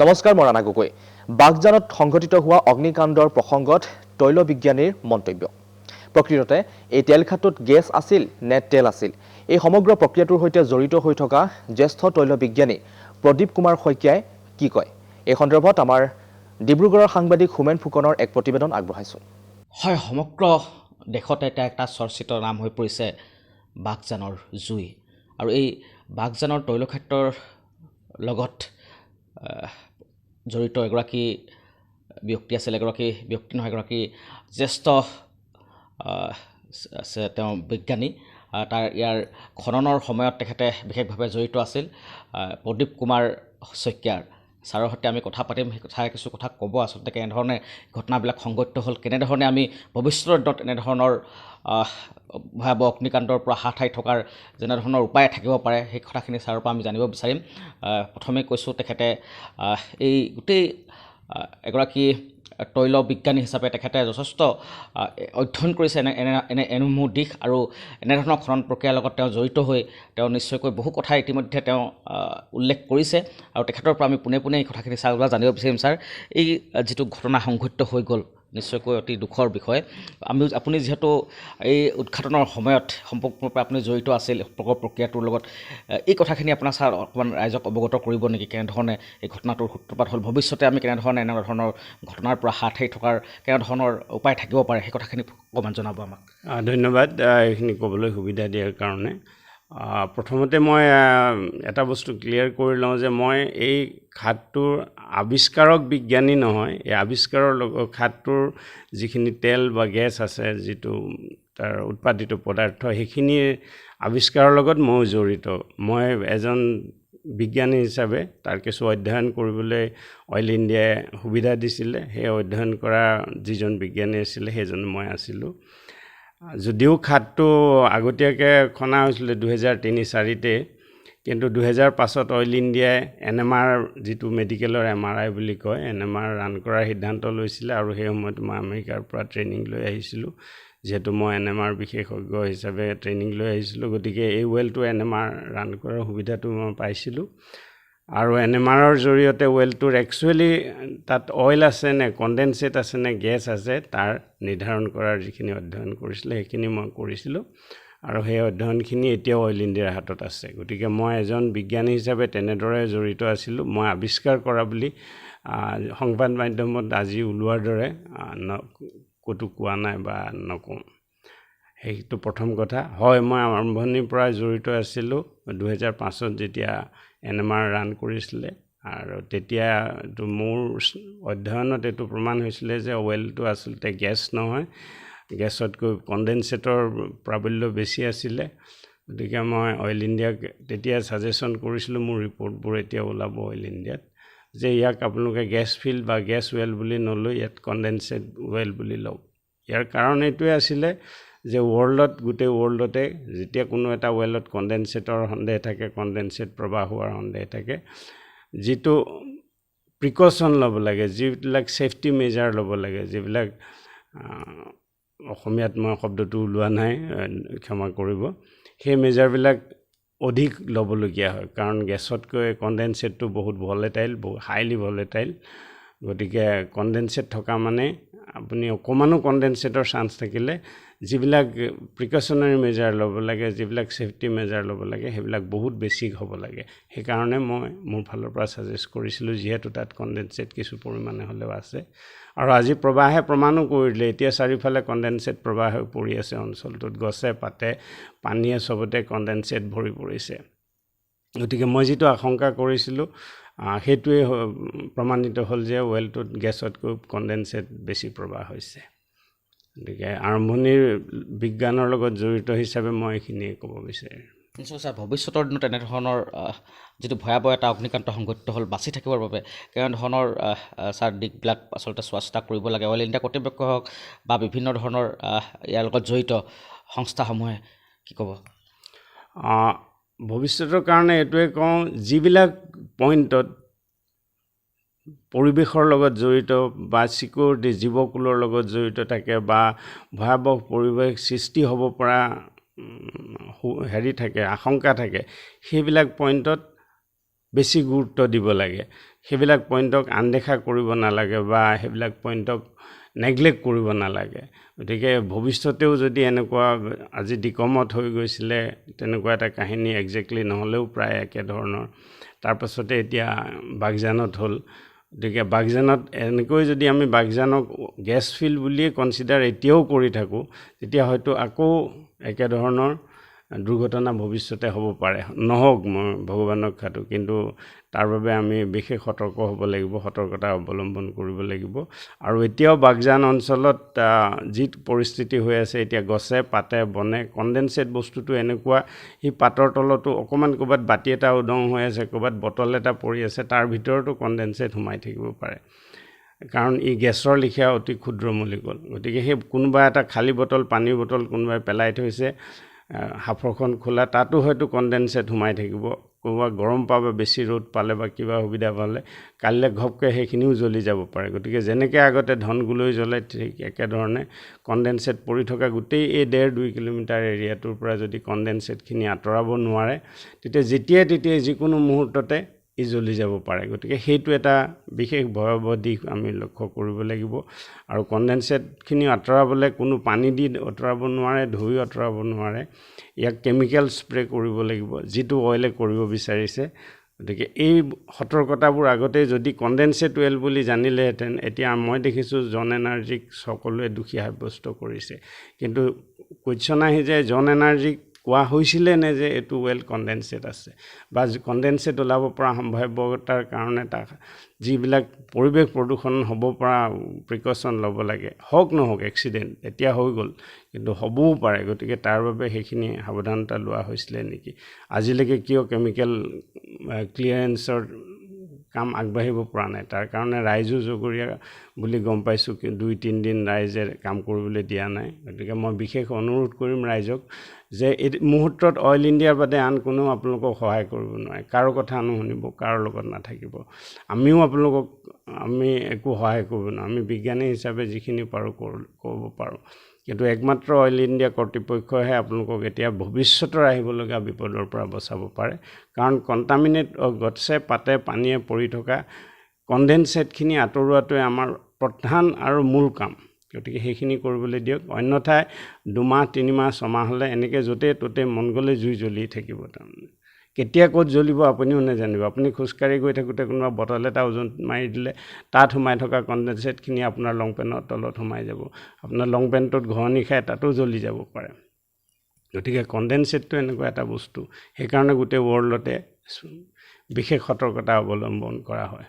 নমস্কাৰ মই ৰাণা গগৈ বাগজানত সংঘটিত হোৱা অগ্নিকাণ্ডৰ প্ৰসংগত তৈল বিজ্ঞানীৰ মন্তব্য প্ৰকৃততে এই তেলখাতত গেছ আছিল নে তেল আছিল এই সমগ্ৰ প্ৰক্ৰিয়াটোৰ সৈতে জড়িত হৈ থকা জ্যেষ্ঠ তৈল বিজ্ঞানী প্ৰদীপ কুমাৰ শইকীয়াই কি কয় এই সন্দৰ্ভত আমাৰ ডিব্ৰুগড়ৰ সাংবাদিক হুমেন ফুকনৰ এক প্ৰতিবেদন আগবঢ়াইছো হয় সমগ্ৰ দেশতে এটা চৰ্চিত নাম হৈ পৰিছে বাগজানৰ জুই আৰু এই বাগজানৰ তৈলক্ষেত্ৰৰ লগত জড়িত এগৰাকী ব্যক্তি আছিল এগৰাকী ব্যক্তি নহয় এগৰাকী জ্যেষ্ঠ তেওঁ বিজ্ঞানী তাৰ ইয়াৰ খননৰ সময়ত তেখেতে বিশেষভাৱে জড়িত আছিল প্ৰদীপ কুমাৰ শইকীয়াৰ ছাৰৰ সৈতে আমি কথা পাতিম সেই কথা কিছু কথা ক'ব আচলতে কেনেধৰণে ঘটনাবিলাক সংঘটিত হ'ল কেনেধৰণে আমি ভৱিষ্যতত এনেধৰণৰ ভয়াৱহ অগ্নিকাণ্ডৰ পৰা হাত সাৰি থকাৰ যেনেধৰণৰ উপায় থাকিব পাৰে সেই কথাখিনি ছাৰৰ পৰা আমি জানিব বিচাৰিম প্ৰথমে কৈছোঁ তেখেতে এই গোটেই এগৰাকী তৈল বিজ্ঞানী হিচাপে তেখেতে যথেষ্ট অধ্যয়ন কৰিছে এনেসমূহ দিশ আৰু এনেধৰণৰ খনন প্ৰক্ৰিয়াৰ লগত তেওঁ জড়িত হৈ তেওঁ নিশ্চয়কৈ বহু কথা ইতিমধ্যে তেওঁ উল্লেখ কৰিছে আৰু তেখেতৰ পৰা আমি পোনে পোনে এই কথাখিনি ছাৰৰ পৰা জানিব বিচাৰিম ছাৰ এই যিটো ঘটনা সংঘটিত হৈ গ'ল নিশ্চয়কৈ অতি দুখৰ বিষয় আপুনি যিহেতু এই উৎঘাটনৰ সময়ত সম্পূৰ্ণৰূপে আপুনি জড়িত আছিল প্ৰক্ৰিয়াটোৰ লগত এই কথাখিনি আপোনাক ছাৰ অকণমান ৰাইজক অৱগত কৰিব নেকি কেনেধৰণে এই ঘটনাটোৰ সূত্ৰপাত হ'ল ভৱিষ্যতে আমি কেনেধৰণে এনেধৰণৰ ঘটনাৰ পৰা হাত সাৰি থকাৰ কেনেধৰণৰ উপায় থাকিব পাৰে সেই কথাখিনি অকণমান জনাব আমাক ধন্যবাদ এইখিনি ক'বলৈ সুবিধা দিয়াৰ কাৰণে প্ৰথমতে মই এটা বস্তু ক্লিয়াৰ কৰি লওঁ যে মই এই খাতটোৰ আৱিষ্কাৰক বিজ্ঞানী নহয় এই আৱিষ্কাৰৰ খাতটোৰ যিখিনি তেল বা গেছ আছে যিটো তাৰ উৎপাদিত পদাৰ্থ সেইখিনি আৱিষ্কাৰৰ লগত ময়ো জড়িত মই এজন বিজ্ঞানী হিচাপে তাৰ কিছু অধ্যয়ন কৰিবলৈ অইল ইণ্ডিয়াই সুবিধা দিছিলে সেই অধ্যয়ন কৰা যিজন বিজ্ঞানী আছিলে সেইজন মই আছিলোঁ যদিও খাতটো আগতীয়াকৈ খনা হৈছিলে 2003-04তে কিন্তু 2005ত অইল ইণ্ডিয়াই NMR যিটো মেডিকেলৰ MRI বুলি কয় NMR ৰান কৰাৰ সিদ্ধান্ত লৈছিলে আৰু সেই সময়ত মই আমেৰিকাৰ পৰা ট্ৰেইনিং লৈ আহিছিলোঁ যেহেতু মই NMR বিশেষজ্ঞ হিচাপে ট্ৰেইনিং লৈ আহিছিলোঁ গতিকে এই ৱেলটো NMR ৰান কৰাৰ সুবিধাটো মই পাইছিলোঁ আৰু NMRৰ জৰিয়তে ৱেলটোৰ একচুৱেলি তাত অইল আছে নে কণ্ডেনছেট আছে নে গেছ আছে তাৰ নিৰ্ধাৰণ কৰাৰ যিখিনি অধ্যয়ন কৰিছিলে সেইখিনি মই কৰিছিলোঁ আৰু সেই অধ্যয়নখিনি এতিয়াও অইল ইণ্ডিয়াৰ হাতত আছে গতিকে মই এজন বিজ্ঞানী হিচাপে তেনেদৰে জড়িত আছিলোঁ মই আৱিষ্কাৰ কৰা বুলি সংবাদ মাধ্যমত আজি ওলোৱাৰ দৰে ক'তো কোৱা নাই বা নকওঁ সেইটো প্ৰথম কথা হয় মই আৰম্ভণিৰ পৰা জড়িত আছিলোঁ 2005ত যেতিয়া NMR ৰান কৰিছিলে আৰু তেতিয়া মোৰ অধ্যয়নত এইটো প্ৰমাণ হৈছিলে যে অইলটো আচলতে গেছ নহয় গেছতকৈ কণ্ডেনছেটৰ প্ৰাবল্য বেছি আছিলে গতিকে মই অইল ইণ্ডিয়াক তেতিয়া ছাজেশ্যন কৰিছিলোঁ মোৰ ৰিপৰ্টবোৰ এতিয়া ওলাব অইল ইণ্ডিয়াত যে ইয়াক আপোনালোকে গেছ ফিল্ড বা গেছ ৱেল বুলি নলৈ ইয়াত কণ্ডেনছেট ৱেল বুলি লওক ইয়াৰ কাৰণ এইটোৱে আছিলে যে গোটেই ৱৰ্ল্ডতে যেতিয়া কোনো এটা ৱেলত কণ্ডেনছেটৰ সন্দেহ থাকে কণ্ডেনছেট প্ৰবাহ হোৱাৰ সন্দেহ থাকে যিটো প্ৰিকশ্যন ল'ব লাগে যিবিলাক ছেফটি মেজাৰ ল'ব লাগে যিবিলাক অসমীয়াত মই শব্দটো ওলোৱা নাই ক্ষমা কৰিব সেই মেজাৰবিলাক অধিক ল'বলগীয়া হয় কাৰণ গেছতকৈ কণ্ডেনছেটটো বহুত ভলেটাইল বহুত হাইলি ভলেটাইল গতিকে কণ্ডেনছেট থকা মানে আপুনি অকণমানো কণ্ডেনছেটৰ চান্স থাকিলে যিবিলাক প্ৰিকশ্যনাৰী মেজাৰ ল'ব লাগে যিবিলাক ছেফটি মেজাৰ ল'ব লাগে সেইবিলাক বহুত বেছি হ'ব লাগে সেইকাৰণে মই মোৰ ফালৰ পৰা ছাজেষ্ট কৰিছিলোঁ যিহেতু তাত কণ্ডেনছেট কিছু পৰিমাণে হ'লেও আছে আৰু আজি প্ৰবাহে প্ৰমাণো কৰিলে এতিয়া চাৰিওফালে কণ্ডেনছেট প্ৰবাহ হৈ পৰি আছে অঞ্চলটোত গছে পাতে পানীয়ে চবতে কণ্ডেনছেট ভৰি পৰিছে গতিকে মই যিটো আশংকা কৰিছিলোঁ সেইটোৱে প্ৰমাণিত হ'ল যে ৱেলটোত গেছতকৈ কণ্ডেনছেট বেছি প্ৰবাহ হৈছে গতিকে আৰম্ভণিৰ বিজ্ঞানৰ লগত জড়িত হিচাপে মই এইখিনিয়ে ক'ব বিচাৰিম নিশ্চয় ছাৰ ভৱিষ্যতৰ দিনত এনেধৰণৰ যিটো ভয়াৱহ এটা অগ্নিকাণ্ড সংঘটিত হ'ল বাচি থাকিবৰ বাবে কেনেধৰণৰ ছাৰ দিশবিলাক আচলতে চোৱা চিতা কৰিব লাগে অইল ইণ্ডিয়া কৰ্তৃপক্ষ হওক বা বিভিন্ন ধৰণৰ ইয়াৰ লগত জড়িত সংস্থাসমূহে কি ক'ব ভৱিষ্যতৰ কাৰণে এইটোৱে কওঁ যিবিলাক পইণ্টত পৰিৱেশৰ লগত জড়িত বা চিকিউৰিটি জীৱকুলৰ লগত জড়িত থাকে বা ভয়াৱহ পৰিৱেশ সৃষ্টি হ'ব পৰা হেৰি থাকে আশংকা থাকে সেইবিলাক পইণ্টত বেছি গুৰুত্ব দিব লাগে সেইবিলাক পইণ্টক আনদেখা কৰিব নালাগে বা সেইবিলাক পইণ্টক নেগলেক্ট কৰিব নালাগে। গতিকে ভৱিষ্যতেও যদি এনেকুৱা আজি ডিকমত হৈ গৈছিলে তেনেকুৱা এটা কাহিনী একজেক্টলি নহ'লেও প্ৰায় একেধৰণৰ, তাৰপাছতে এতিয়া বাগজানত হ'ল। গতিকে বাগজানত এনেকৈ যদি আমি বাগজানক গেছ ফিল্ড বুলিয়ে কনচিডাৰ এতিয়াও কৰি থাকোঁ, তেতিয়া হয়তো আকৌ একেধৰণৰ দুৰ্ঘটনা ভৱিষ্যতে হ'ব পাৰে। নহওক, মই ভগৱানক খাটো, কিন্তু তাৰ বাবে আমি বিশেষ সতৰ্ক হ'ব লাগিব, সতৰ্কতা অৱলম্বন কৰিব লাগিব। আৰু এতিয়াও বাগজান অঞ্চলত যি পৰিস্থিতি হৈ আছে, এতিয়া গছে পাতে বনে কণ্ডেনছেট বস্তুটো এনেকুৱা, সি পাতৰ তলতো অকণমান ক'ৰবাত বাতি এটা উদং হৈ আছে, ক'ৰবাত বটল এটা পৰি আছে, তাৰ ভিতৰতো কণ্ডেনছেট সোমাই থাকিব পাৰে, কাৰণ ই গেছৰ লেখীয়া অতি ক্ষুদ্ৰ মলিকুল। গতিকে সেই কোনোবা এটা খালী বটল, পানীৰ বটল কোনোবাই পেলাই থৈছে, হাফৰখন খোলা, তাতো হয়তো কণ্ডেনছেট সোমাই থাকিব। ক'ৰবাত গৰম পাব, বেছি ৰ'দ পালে বা কিবা সুবিধা পালে কাইলৈ ঘপকৈ সেইখিনিও জ্বলি যাব পাৰে। গতিকে যেনেকৈ আগতে ধনগুলৈ জ্বলে, ঠিক একেধৰণে কণ্ডেনছেট পৰি থকা গোটেই এই 1.5-2 কিলোমিটাৰ এৰিয়াটোৰ পৰা যদি কণ্ডেনছেটখিনি আঁতৰাব নোৱাৰে, তেতিয়া যেতিয়াই যিকোনো মুহূৰ্ততে ই জ্বলি যাব পাৰে। গতিকে সেইটো এটা বিশেষ ভয়াৱহ দিশ আমি লক্ষ্য কৰিব লাগিব। আৰু কণ্ডেনছেটখিনি আঁতৰাবলৈ কোনো পানী দি আঁতৰাব নোৱাৰে, ধুই আঁতৰাব নোৱাৰে, ইয়াক কেমিকেল স্প্ৰে কৰিব লাগিব, যিটো অইলে কৰিব বিচাৰিছে। গতিকে এই সতৰ্কতাবোৰ আগতে যদি কণ্ডেনছেট ৱেল বুলি জানিলেহেঁতেন, এতিয়া মই দেখিছোঁ জন এনাৰ্জিক সকলোৱে দোষী সাব্যস্ত কৰিছে, কিন্তু কুৱেশ্যন আহি যায় জন এনাৰ্জিক কোৱা হৈছিলে নে যে এইটো ৱেল কণ্ডেনছেট আছে, বা কণ্ডেনছেট ওলাব পৰা সম্ভাৱ্যতাৰ কাৰণে তাক যিবিলাক পৰিৱেশ প্ৰদূষণ হ'ব পৰা প্ৰিকশ্যন ল'ব লাগে, হওক নহওক এক্সিডেণ্ট এতিয়া হৈ গ'ল, কিন্তু হ'বও পাৰে। গতিকে তাৰ বাবে সেইখিনি সাৱধানতা লোৱা হৈছিলে নেকি? আজিলৈকে কিয় কেমিকেল ক্লিয়াৰেন্সৰ কাম আগবাঢ়িব পৰা নাই? তাৰ কাৰণে ৰাইজো জগৰীয়া বুলি গম পাইছোঁ, 2-3 দিন ৰাইজে কাম কৰিবলৈ দিয়া নাই। গতিকে মই বিশেষ অনুৰোধ কৰিম ৰাইজক যে এই মুহূৰ্তত অইল ইণ্ডিয়াৰ বাদে আন কোনেও আপোনালোকক সহায় কৰিব নোৱাৰে, কাৰো কথা নুশুনিব, কাৰো লগত নাথাকিব। আমিও আপোনালোকক একো সহায় কৰিব নোৱাৰোঁ, আমি বিজ্ঞানী হিচাপে যিখিনি পাৰোঁ কৰিব পাৰোঁ, কিন্তু একমাত্ৰ অইল ইণ্ডিয়া কৰ্তৃপক্ষইহে আপোনালোকক এতিয়া ভৱিষ্যতৰ আহিবলগীয়া বিপদৰ পৰা বচাব পাৰে। কাৰণ কণ্টামিনেট গছে পাতে পানীয়ে পৰি থকা কণ্ডেনছেটখিনি আঁতৰোৱাটোৱে আমাৰ প্ৰধান আৰু মূল কাম। গতিকে সেইখিনি কৰিবলৈ দিয়ক, অন্যথাই 2 মাহ 3 মাহ 6 মাহ হ'লে এনেকৈ য'তে ত'তে মন গ'লে জুই জ্বলি থাকিব। তাৰমানে কেতিয়া ক'ত জ্বলিব আপুনিও নাজানিব। আপুনি খোজকাঢ়ি গৈ থাকোঁতে কোনোবা বটল এটা ওজন মাৰি দিলে, তাত সোমাই থকা কণ্ডেনছেটখিনি আপোনাৰ লং পেণ্টৰ তলত সোমাই যাব, আপোনাৰ লং পেণ্টত ঘঁহনি খাই তাতো জ্বলি যাব পাৰে। গতিকে কণ্ডেনছেটটো এনেকুৱা এটা বস্তু, সেইকাৰণে গোটেই ৱৰ্ল্ডতে বিশেষ সতৰ্কতা অৱলম্বন কৰা হয়।